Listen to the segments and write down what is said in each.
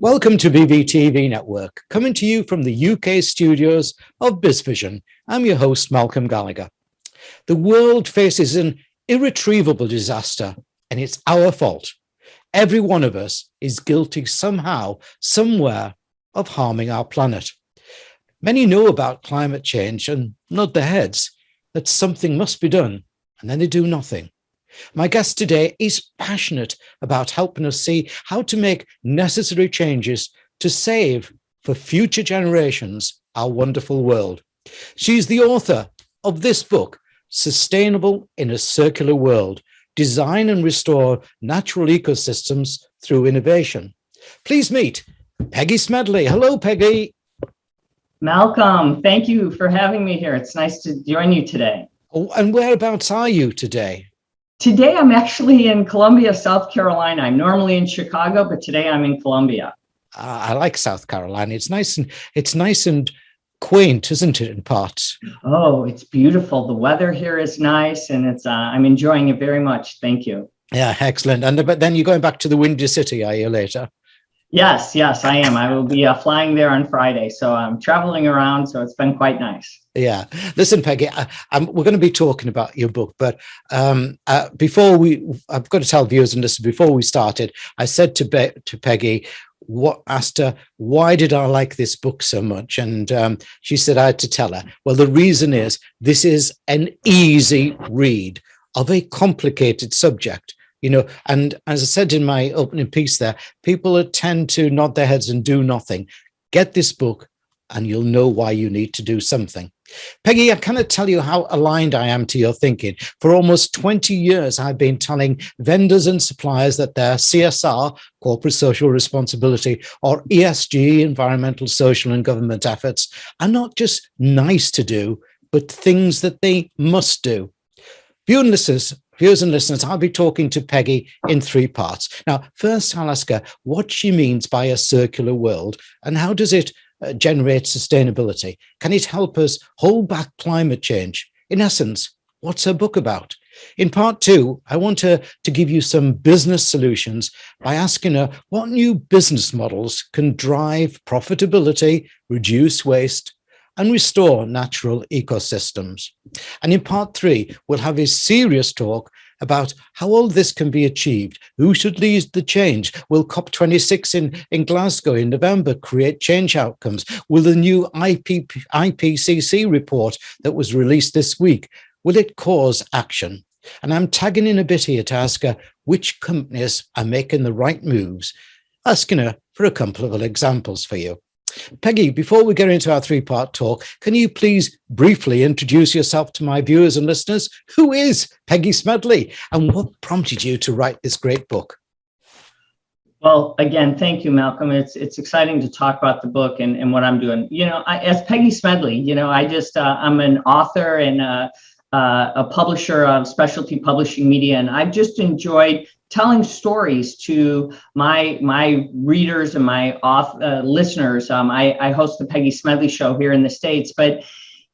Welcome to BVTV Network, coming to you from the UK studios of BizVision. I'm your host, Malcolm Gallagher. The world faces an irretrievable disaster, and it's our fault. Every one of us is guilty somehow, somewhere, of harming our planet. Many know about climate change and nod their heads that something must be done, and then they do nothing. My guest today is passionate about helping us see how to make necessary changes to save for future generations our wonderful world. She's the author of this book, Sustainable in a Circular World: Design and Restore Natural Ecosystems Through Innovation. Please meet Peggy Smedley. Hello, Peggy. Malcolm, thank you for having me here. It's nice to join you today. Oh, and whereabouts are you today? Today, I'm actually in Columbia, South Carolina. I'm normally in Chicago, but today I'm in Columbia. I like South Carolina. It's nice and quaint, isn't it, in parts? Oh, it's beautiful. The weather here is nice, and I'm enjoying it very much. Thank you. Yeah, excellent. But then you're going back to the Windy City, are you, later? Yes, I am. I will be flying there on Friday. So I'm traveling around. So it's been quite nice. Yeah. Listen, Peggy, we're going to be talking about your book, but I've got to tell viewers and listeners, before we started, I said to Peggy, asked her, why did I like this book so much? And she said I had to tell her, well, the reason is this is an easy read of a complicated subject. You know, and as I said in my opening piece there, people tend to nod their heads and do nothing. Get this book and you'll know why you need to do something. Peggy, I cannot tell you how aligned I am to your thinking. For almost 20 years, I've been telling vendors and suppliers that their CSR, corporate social responsibility, or ESG, environmental, social, and government efforts, are not just nice to do, but things that they must do. Viewers and listeners, I'll be talking to Peggy in three parts. Now, first, I'll ask her what she means by a circular world and how does it generate sustainability? Can it help us hold back climate change? In essence, what's her book about? In part two, I want her to give you some business solutions by asking her what new business models can drive profitability, reduce waste, and restore natural ecosystems. And in part three, we'll have a serious talk about how all this can be achieved. Who should lead the change? Will COP26 in Glasgow in November create change outcomes? Will the new IPCC report that was released this week, will it cause action? And I'm tagging in a bit here to ask her which companies are making the right moves, asking her for a couple of examples for you. Peggy, before we get into our three-part talk, can you please briefly introduce yourself to my viewers and listeners? Who is Peggy Smedley and what prompted you to write this great book? Well, again, thank you, Malcolm. It's exciting to talk about the book and what I'm doing. You know, as Peggy Smedley, you know, I'm an author and a publisher of specialty publishing media, and I've just enjoyed telling stories to my readers and my listeners. I host the Peggy Smedley Show here in the States, but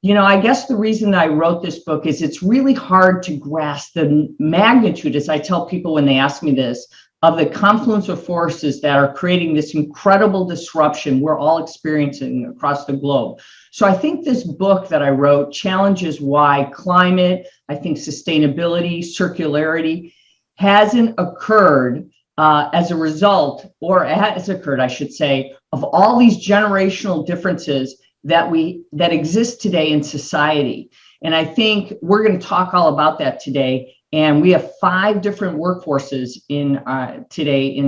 you know, I guess the reason I wrote this book is it's really hard to grasp the magnitude, as I tell people when they ask me this, of the confluence of forces that are creating this incredible disruption we're all experiencing across the globe. So I think this book that I wrote challenges why climate, I think sustainability, circularity, hasn't occurred as a result, or has occurred, I should say, of all these generational differences that exist today in society. And I think we're going to talk all about that today. And we have 5 different workforces today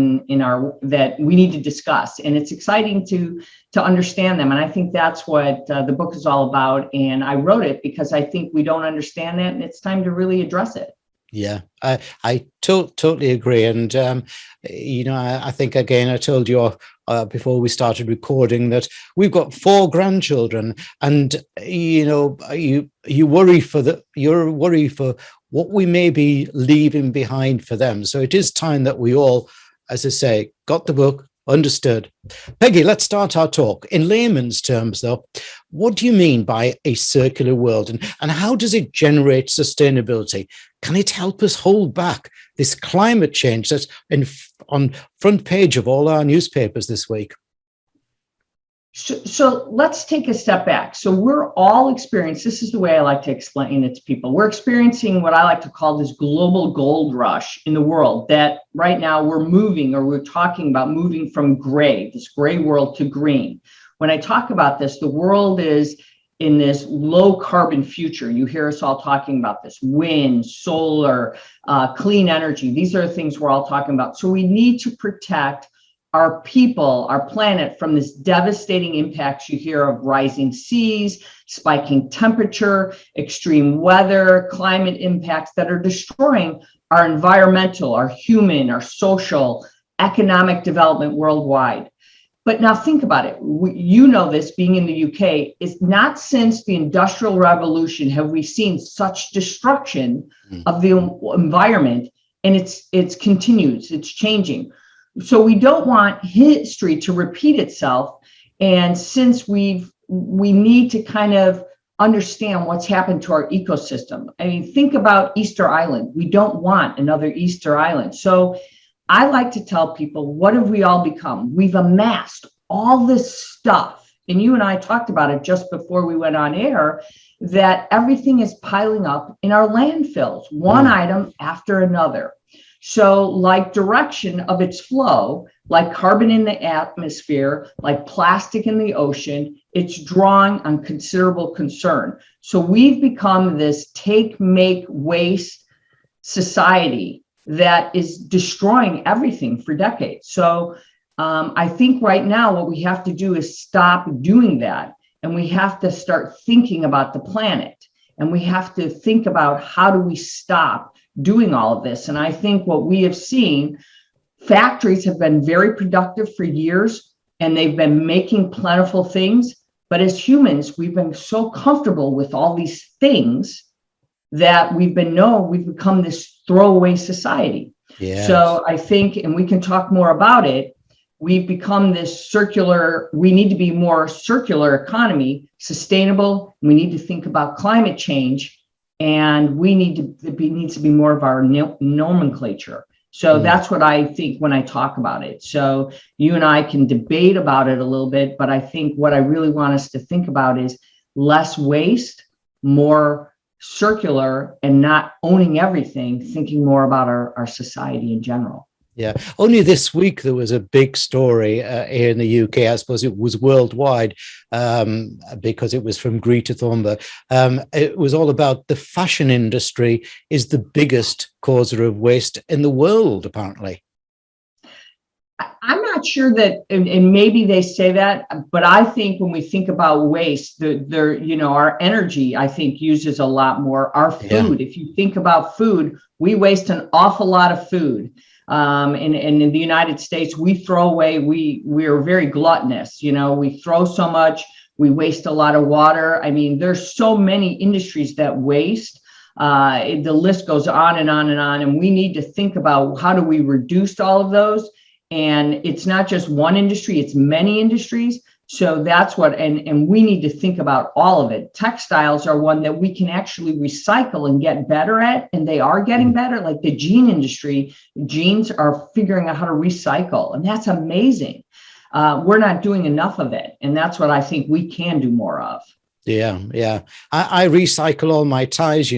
that we need to discuss. And it's exciting to understand them. And I think that's what the book is all about. And I wrote it because I think we don't understand that, and it's time to really address it. Yeah, I totally agree. And, you know, I think, again, I told you before we started recording that we've got 4 grandchildren and, you know, you worry for what we may be leaving behind for them. So it is time that we all, as I say, got the book, Understood. Peggy, let's start our talk. In layman's terms, though, what do you mean by a circular world, and how does it generate sustainability? Can it help us hold back this climate change that's on front page of all our newspapers this week? So let's take a step back. So we're all experiencing, this is the way I like to explain it to people. We're experiencing what I like to call this global gold rush in the world, that right now we're talking about moving from gray, this gray world, to green. When I talk about this, the world is in this low carbon future. You hear us all talking about this: wind, solar, clean energy. These are the things we're all talking about. So we need to protect our people, our planet, from this devastating impacts you hear of rising seas, spiking temperature, extreme weather, climate impacts that are destroying our environmental, our human, our social, economic development worldwide. But now think about it. You know this, being in the UK, is not since the Industrial Revolution have we seen such destruction of the environment, and it's continues, it's changing. So we don't want history to repeat itself. And since we need to kind of understand what's happened to our ecosystem. I mean, think about Easter Island. We don't want another Easter Island. So I like to tell people, what have we all become? We've amassed all this stuff. And you and I talked about it just before we went on air, that everything is piling up in our landfills, one item after another. So like direction of its flow, like carbon in the atmosphere, like plastic in the ocean, it's drawing on considerable concern. So we've become this take, make, waste society that is destroying everything for decades. So I think right now what we have to do is stop doing that. And we have to start thinking about the planet. And we have to think about, how do we stop doing all of this? And I think what we have seen, factories have been very productive for years, and they've been making plentiful things. But as humans, we've been so comfortable with all these things that we've become this throwaway society. Yes. So I think, and we can talk more about it, we've become this circular, we need to be more circular economy, sustainable. We need to think about climate change. And we need to needs to be more of our nomenclature. So that's what I think when I talk about it. So you and I can debate about it a little bit, but I think what I really want us to think about is less waste, more circular, and not owning everything, thinking more about our society in general. Yeah, only this week there was a big story here in the UK. I suppose it was worldwide because it was from Greta Thunberg. It was all about the fashion industry is the biggest causer of waste in the world, apparently. I'm not sure that, and maybe they say that, but I think when we think about waste, our energy, I think, uses a lot more. Our food, if you think about food, we waste an awful lot of food. And in the United States, we throw away, we are very gluttonous, we throw so much, we waste a lot of water. I mean, there's so many industries that waste. The list goes on and on and on. And we need to think about, how do we reduce all of those? And it's not just one industry, it's many industries. So that's what, and we need to think about all of it. Textiles are one that we can actually recycle and get better at, and they are getting better. Like the jean industry, jeans are figuring out how to recycle, and that's amazing. We're not doing enough of it, and that's what I think we can do more of. Yeah. I recycle all my ties,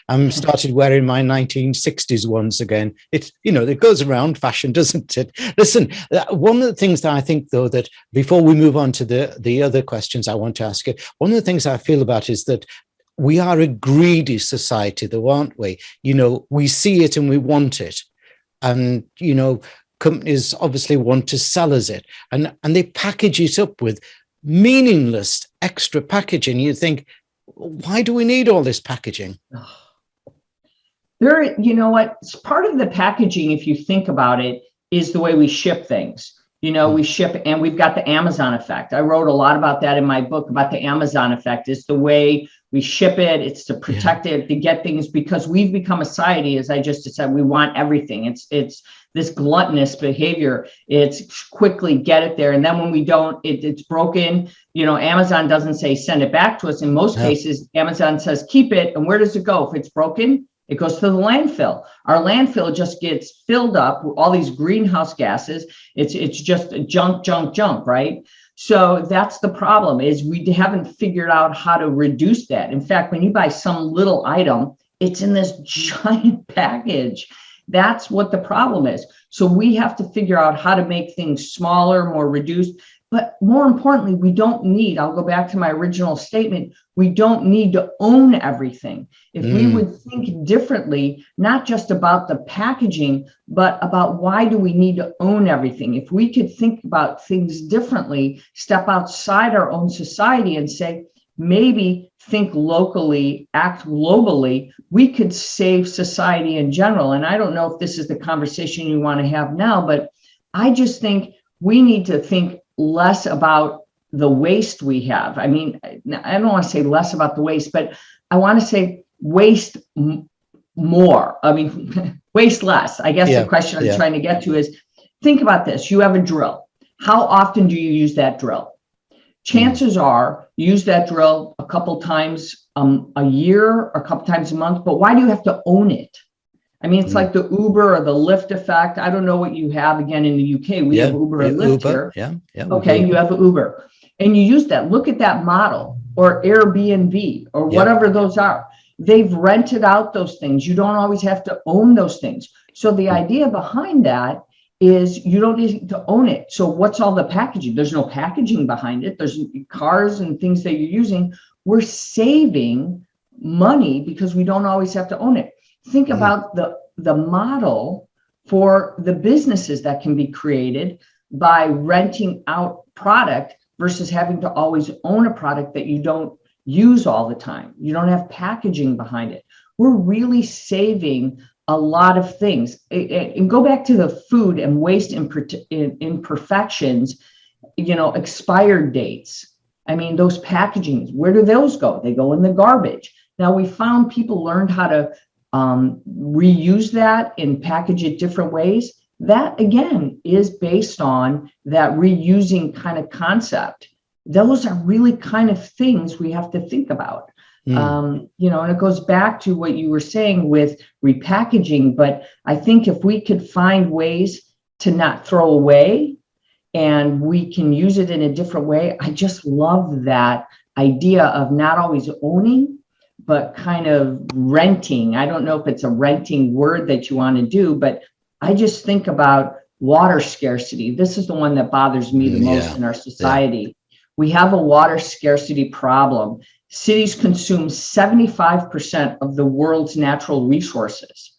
I'm started wearing my 1960s ones again. It's, it goes around fashion, doesn't it? Listen, one of the things that I think, though, that before we move on to the other questions I want to ask you, one of the things I feel about is that we are a greedy society, though, aren't we? We see it and we want it. And, companies obviously want to sell us it, and they package it up with meaningless extra packaging. You think, why do we need all this packaging? Part of the packaging, if you think about it, is the way we ship things. We ship, and we've got the Amazon effect. I wrote a lot about that in my book, about the Amazon effect. It's the way we ship it. It's to protect it, to get things, because we've become a society, as I just said, we want everything. It's this gluttonous behavior. It's quickly get it there. And then when we don't, it's broken. Amazon doesn't say send it back to us. In most cases, Amazon says keep it. And where does it go? If it's broken, it goes to the landfill. Our landfill just gets filled up with all these greenhouse gases. It's just junk, right? So that's the problem, is we haven't figured out how to reduce that. In fact, when you buy some little item, it's in this giant package. That's what the problem is. So we have to figure out how to make things smaller, more reduced. But more importantly, we don't need, I'll go back to my original statement, we don't need to own everything. If we would think differently, not just about the packaging, but about why do we need to own everything? If we could think about things differently, step outside our own society and say, maybe think locally, act globally, we could save society in general. And I don't know if this is the conversation you want to have now, but I just think we need to think less about the waste we have. I mean, I don't want to say less about the waste, but I want to say waste more. I mean, waste less. I guess the question I'm trying to get to is, think about this. You have a drill. How often do you use that drill? Chances are you use that drill a couple times a year or a couple times a month, but why do you have to own it? I mean, it's like the Uber or the Lyft effect. I don't know what you have again in the UK. We have Uber and Lyft here. Okay, you have Uber. And you use that. Look at that model, or Airbnb, or whatever those are. They've rented out those things. You don't always have to own those things. So the idea behind that is you don't need to own it. So what's all the packaging? There's no packaging behind it. There's cars and things that you're using. We're saving money because we don't always have to own it. Think about the model for the businesses that can be created by renting out product versus having to always own a product that you don't use all the time. You don't have packaging behind it. We're really saving a lot of things. And go back to the food and waste imperfections, expired dates. I mean, those packagings, where do those go? They go in the garbage. Now, we found people learned how to reuse that and package it different ways. That again is based on that reusing kind of concept. Those are really kind of things we have to think about. And it goes back to what you were saying with repackaging. But I think if we could find ways to not throw away and we can use it in a different way, I just love that idea of not always owning, but kind of renting. I don't know if it's a renting word that you want to do, but I just think about water scarcity. This is the one that bothers me the most in our society. We have a water scarcity problem. Cities consume 75% of the world's natural resources.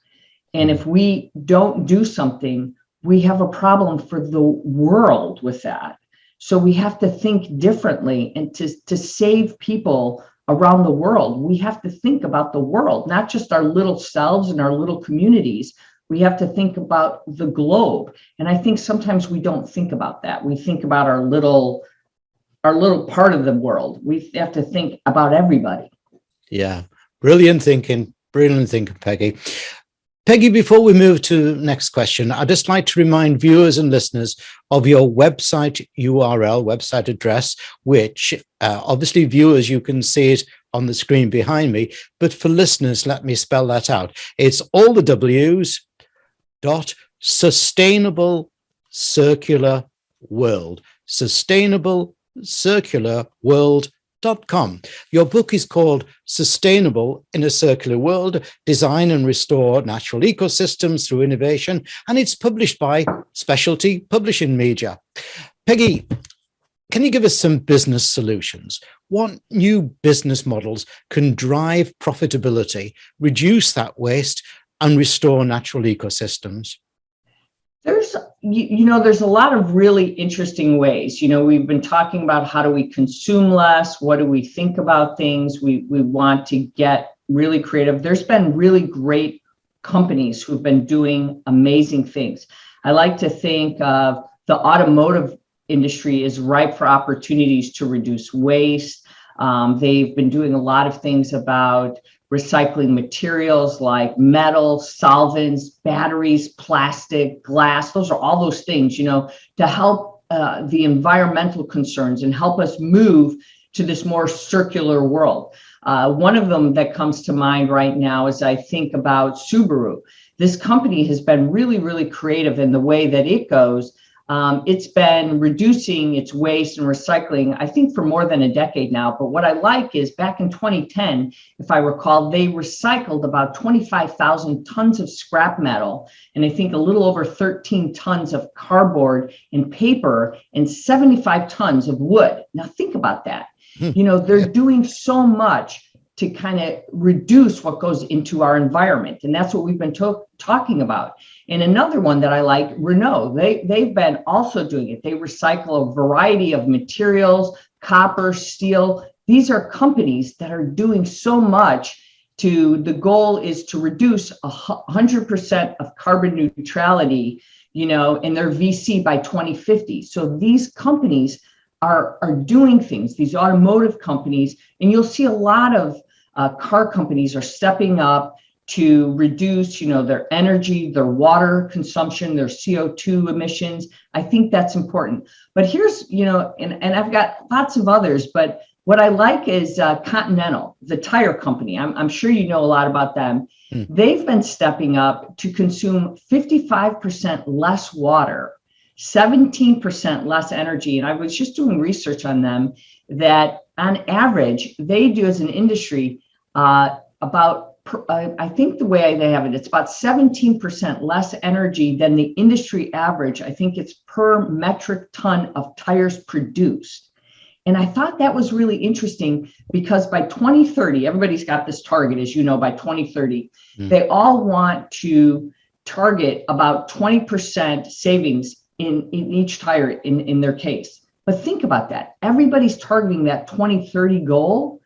And if we don't do something, we have a problem for the world with that. So we have to think differently, and to save people around the world, we have to think about the world, not just our little selves and our little communities. We have to think about the globe. And I think sometimes we don't think about that. We think about our little part of the world. We have to think about everybody. Yeah, brilliant thinking, Peggy. Peggy, before we move to the next question, I'd just like to remind viewers and listeners of your website URL, website address, which obviously viewers, you can see it on the screen behind me, but for listeners, let me spell that out. It's all the W's, sustainable circular world, sustainablecircularworld.com. Your book is called Sustainable in a Circular World, Design and Restore Natural Ecosystems Through Innovation, and it's published by Specialty Publishing Media. Peggy, can you give us some business solutions? What new business models can drive profitability, reduce that waste, and restore natural ecosystems? There's a lot of really interesting ways. We've been talking about how do we consume less? What do we think about things? We want to get really creative. There's been really great companies who've been doing amazing things. I like to think of the automotive industry is ripe for opportunities to reduce waste. They've been doing a lot of things about recycling materials like metal, solvents, batteries, plastic, glass. Those are all those things, to help the environmental concerns and help us move to this more circular world. One of them that comes to mind right now is I think about Subaru. This company has been really, really creative in the way that it goes. It's been reducing its waste and recycling, I think, for more than a decade now. But what I like is back in 2010, if I recall, they recycled about 25,000 tons of scrap metal, and I think a little over 13 tons of cardboard and paper, and 75 tons of wood. Now think about that. They're doing so much to kind of reduce what goes into our environment. And that's what we've been talking about. And another one that I like, Renault, they've been also doing it. They recycle a variety of materials, copper, steel. These are companies that are doing so much the goal is to reduce 100% of carbon neutrality, in their VC by 2050. So these companies are doing things, these automotive companies, and you'll see a lot of car companies are stepping up to reduce, their energy, their water consumption, their CO2 emissions. I think that's important. But here's, and I've got lots of others, but what I like is Continental, the tire company. I'm sure you know a lot about them. They've been stepping up to consume 55% less water, 17% less energy. And I was just doing research on them that on average, they do as an industry I think the way they have it, it's about 17% less energy than the industry average. I think it's per metric ton of tires produced. And I thought that was really interesting because by 2030, everybody's got this target, as you know, by 2030, they all want to target about 20% savings in each tire in their case. But think about that. Everybody's targeting that 2030 goal,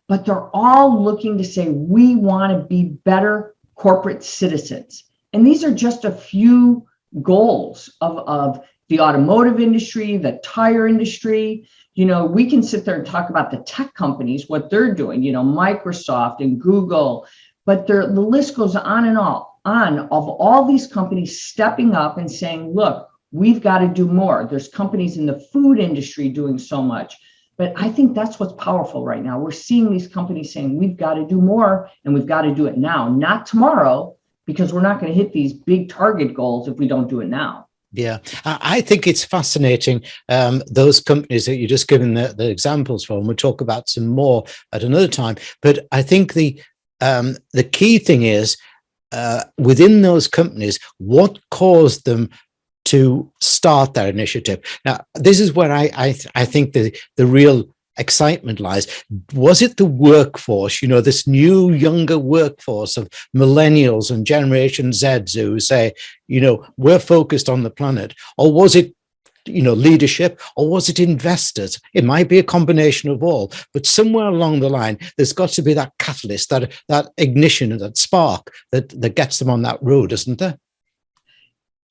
but they're all looking to say, we want to be better corporate citizens. And these are just a few goals of the automotive industry, the tire industry. We can sit there and talk about the tech companies, what they're doing, Microsoft and Google, but the list goes on and on of all these companies stepping up and saying, look, we've got to do more. There's companies in the food industry doing so much. But I think that's what's powerful right now. We're seeing these companies saying, we've got to do more and we've got to do it now, not tomorrow, because we're not going to hit these big target goals if we don't do it now. Yeah, I think it's fascinating, those companies that you're just giving the examples from. We'll talk about some more at another time. But I think the key thing is within those companies, what caused them to start that initiative. Now, this is where I think the real excitement lies. Was it the workforce, this new younger workforce of millennials and Generation Zs who say, we're focused on the planet? Or was it, leadership, or was it investors? It might be a combination of all, but somewhere along the line, there's got to be that catalyst, that ignition, that spark that gets them on that road, isn't there?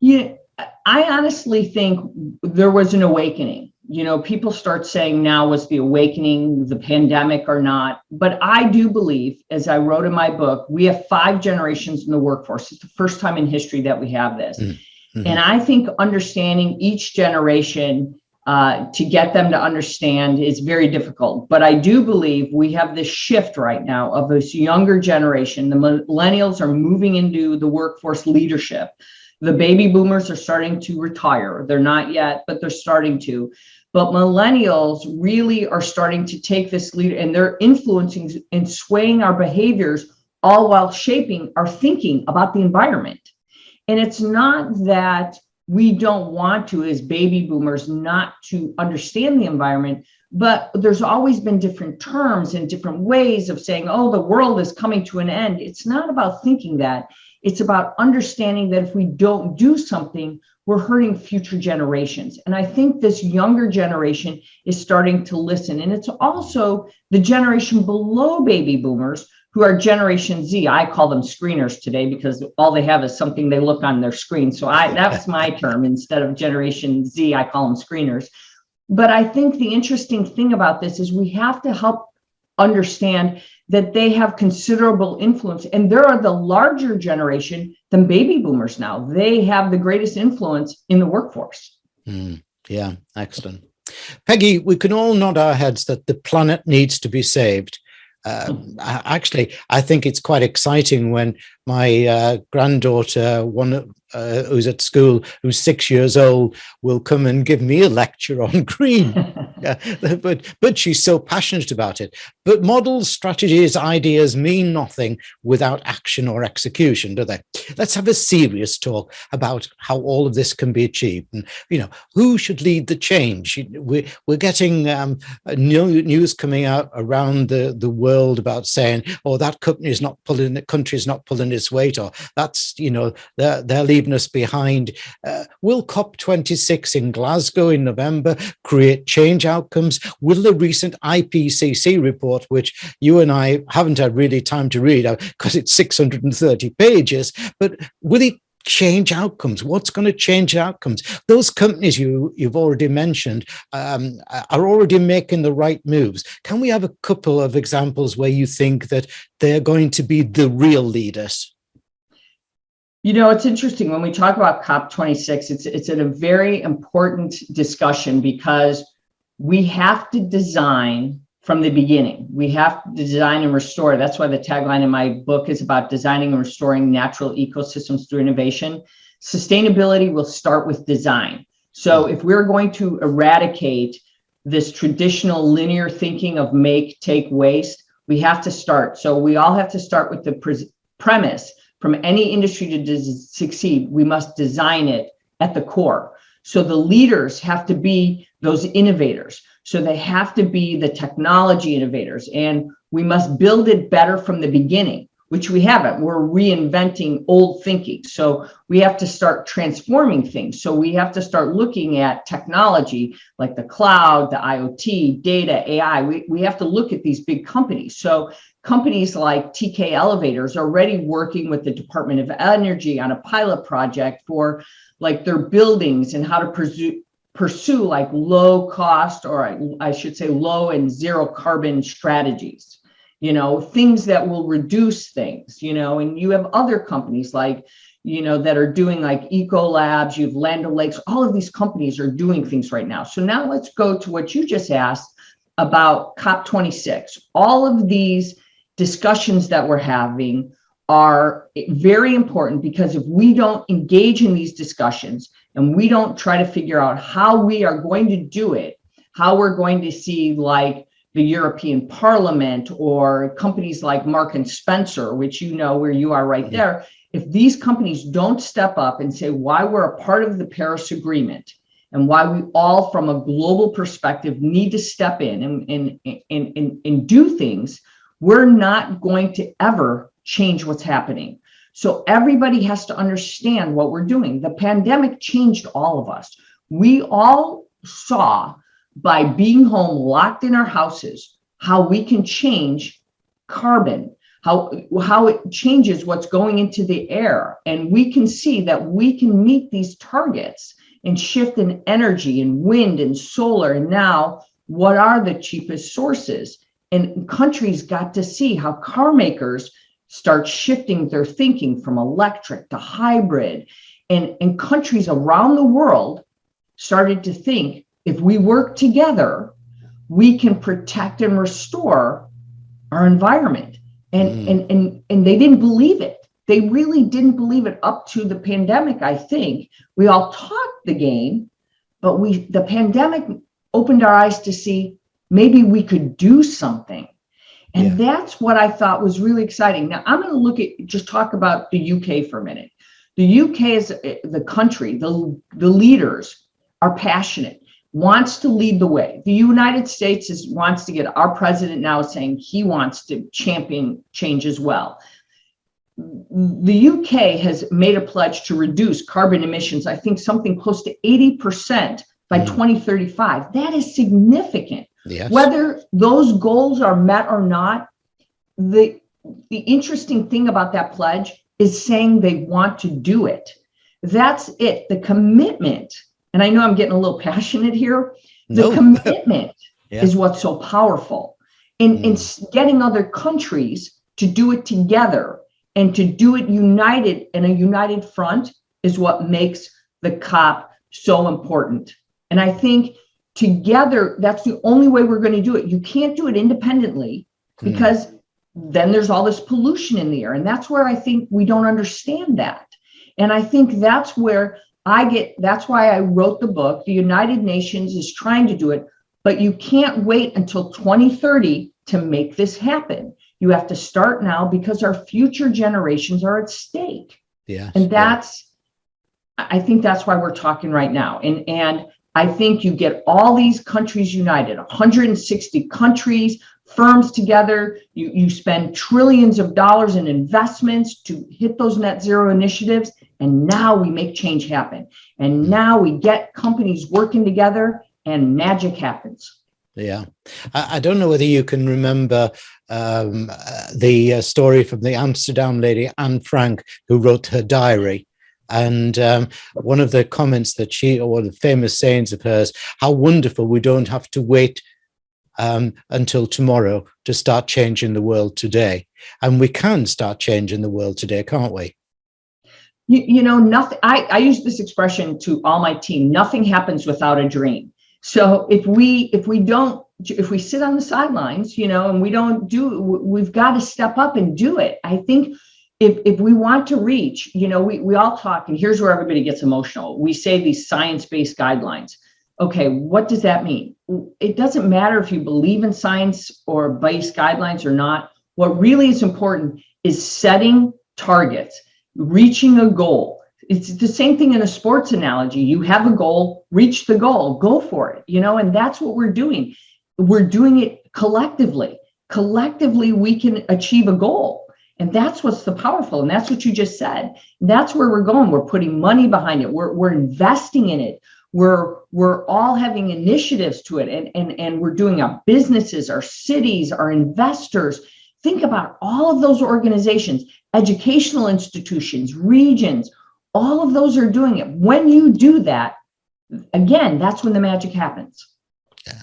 Yeah. I honestly think there was an awakening. People start saying now was the awakening, the pandemic or not. But I do believe, as I wrote in my book, we have 5 generations in the workforce. It's the first time in history that we have this. Mm-hmm. And I think understanding each generation to get them to understand is very difficult. But I do believe we have this shift right now of this younger generation. The millennials are moving into the workforce leadership. The baby boomers are starting to retire. They're not yet, but they're starting to. But millennials really are starting to take this lead, and they're influencing and swaying our behaviors, all while shaping our thinking about the environment. And it's not that we don't want to, as baby boomers, not to understand the environment, but there's always been different terms and different ways of saying, oh, the world is coming to an end. It's not about thinking that. It's about understanding that if we don't do something, we're hurting future generations. And I think this younger generation is starting to listen. And it's also the generation below baby boomers who are Generation Z. I call them screeners today because all they have is something they look on their screen. So that's my term. Instead of Generation Z, I call them screeners. But I think the interesting thing about this is we have to help understand that they have considerable influence, and there are the larger generation than baby boomers now. They have the greatest influence in the workforce. Yeah, excellent. Peggy, we can all nod our heads that the planet needs to be saved. Actually, I think it's quite exciting when my granddaughter, who's at school, who's 6 years old, will come and give me a lecture on green. But she's so passionate about it. But models, strategies, ideas mean nothing without action or execution, do they? Let's have a serious talk about how all of this can be achieved. And, who should lead the change? We're getting news coming out around the world about saying, oh, that country is not pulling its weight, or that's, they're leaving us behind. Will COP26 in Glasgow in November create change outcomes? Will the recent IPCC report, which you and I haven't had really time to read because it's 630 pages, but will it change outcomes? What's going to change outcomes? Those companies you've already mentioned are already making the right moves. Can we have a couple of examples where you think that they're going to be the real leaders? It's interesting when we talk about COP26, it's a very important discussion because we have to design from the beginning. We have to design and restore. That's why the tagline in my book is about designing and restoring natural ecosystems through innovation. Sustainability will start with design. So if we're going to eradicate this traditional linear thinking of make, take, waste, we have to start. So we all have to start with the premise: from any industry to succeed, we must design it at the core. So the leaders have to be those innovators. So they have to be the technology innovators, and we must build it better from the beginning, which we haven't. We're reinventing old thinking. So we have to start transforming things. So we have to start looking at technology like the cloud, the IoT, data, AI. We have to look at these big companies. So companies like TK Elevators are already working with the Department of Energy on a pilot project for like their buildings and how to pursue like low cost, or I should say low and zero carbon strategies, things that will reduce things, and you have other companies like, that are doing like Eco Labs, you have Land O'Lakes, all of these companies are doing things right now. So now let's go to what you just asked about COP26. All of these discussions that we're having are very important, because if we don't engage in these discussions and we don't try to figure out how we are going to do it, how we're going to see like the European Parliament or companies like Mark and Spencer, which where you are right there, if these companies don't step up and say why we're a part of the Paris Agreement and why we all from a global perspective need to step in and do things, we're not going to ever change what's happening. So everybody has to understand what we're doing. The pandemic changed all of us. We all saw by being home, locked in our houses, how we can change carbon, how it changes what's going into the air. And we can see that we can meet these targets and shift in energy and wind and solar. And now, what are the cheapest sources? And countries got to see how car makers start shifting their thinking from electric to hybrid. And countries around the world started to think, if we work together, we can protect and restore our environment. And they didn't believe it. They really didn't believe it up to the pandemic, I think. We all talked the game, but the pandemic opened our eyes to see maybe we could do something. And that's what I thought was really exciting. Now, I'm going to talk about the UK for a minute. The UK is the country, the leaders are passionate, wants to lead the way. The United States wants to get, our president now is saying he wants to champion change as well. The UK has made a pledge to reduce carbon emissions, I think something close to 80% by 2035. That is significant. Yes. Whether those goals are met or not, the interesting thing about that pledge is saying they want to do it. That's it. The commitment, and I know I'm getting a little passionate here, the commitment is what's so powerful. in getting other countries to do it together and to do it united in a united front is what makes the COP so important. And I think together, that's the only way we're going to do it. You can't do it independently because then there's all this pollution in the air. And that's where I think we don't understand that. And I think that's where that's why I wrote the book. The United Nations is trying to do it, but you can't wait until 2030 to make this happen. You have to start now because our future generations are at stake. Yeah. And I think that's why we're talking right now. And I think you get all these countries united, 160 countries, firms together. You spend trillions of dollars in investments to hit those net zero initiatives. And now we make change happen. And now we get companies working together and magic happens. Yeah. I don't know whether you can remember the story from the Amsterdam lady, Anne Frank, who wrote her diary. And one of the comments that or the famous sayings of hers, how wonderful we don't have to wait until tomorrow to start changing the world today. And we can start changing the world today, can't we? You know, nothing. I use this expression to all my team: nothing happens without a dream. So if we sit on the sidelines, you know, and we don't do, we've got to step up and do it. I think if we want to reach, you know, we all talk, and here's where everybody gets emotional. We say these science-based guidelines. Okay, what does that mean? It doesn't matter if you believe in science or based guidelines or not. What really is important is setting targets, reaching a goal. It's the same thing in a sports analogy. You have a goal, reach the goal, go for it, you know, and that's what we're doing. We're doing it collectively. Collectively, we can achieve a goal. And that's what's the powerful. And that's what you just said. That's where we're going. We're putting money behind it. We're investing in it. We're all having initiatives to it. And we're doing our businesses, our cities, our investors. Think about all of those organizations, educational institutions, regions, all of those are doing it. When you do that, again, that's when the magic happens. Yeah.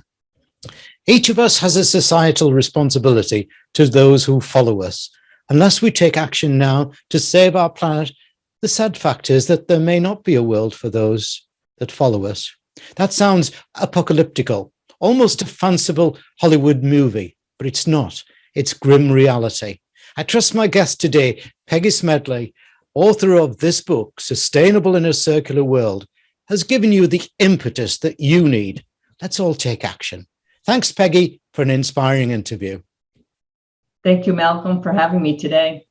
Each of us has a societal responsibility to those who follow us. Unless we take action now to save our planet, the sad fact is that there may not be a world for those that follow us. That sounds apocalyptical, almost a fanciful Hollywood movie, but it's not. It's grim reality. I trust my guest today, Peggy Smedley, author of this book, Sustainable in a Circular World, has given you the impetus that you need. Let's all take action. Thanks, Peggy, for an inspiring interview. Thank you, Malcolm, for having me today.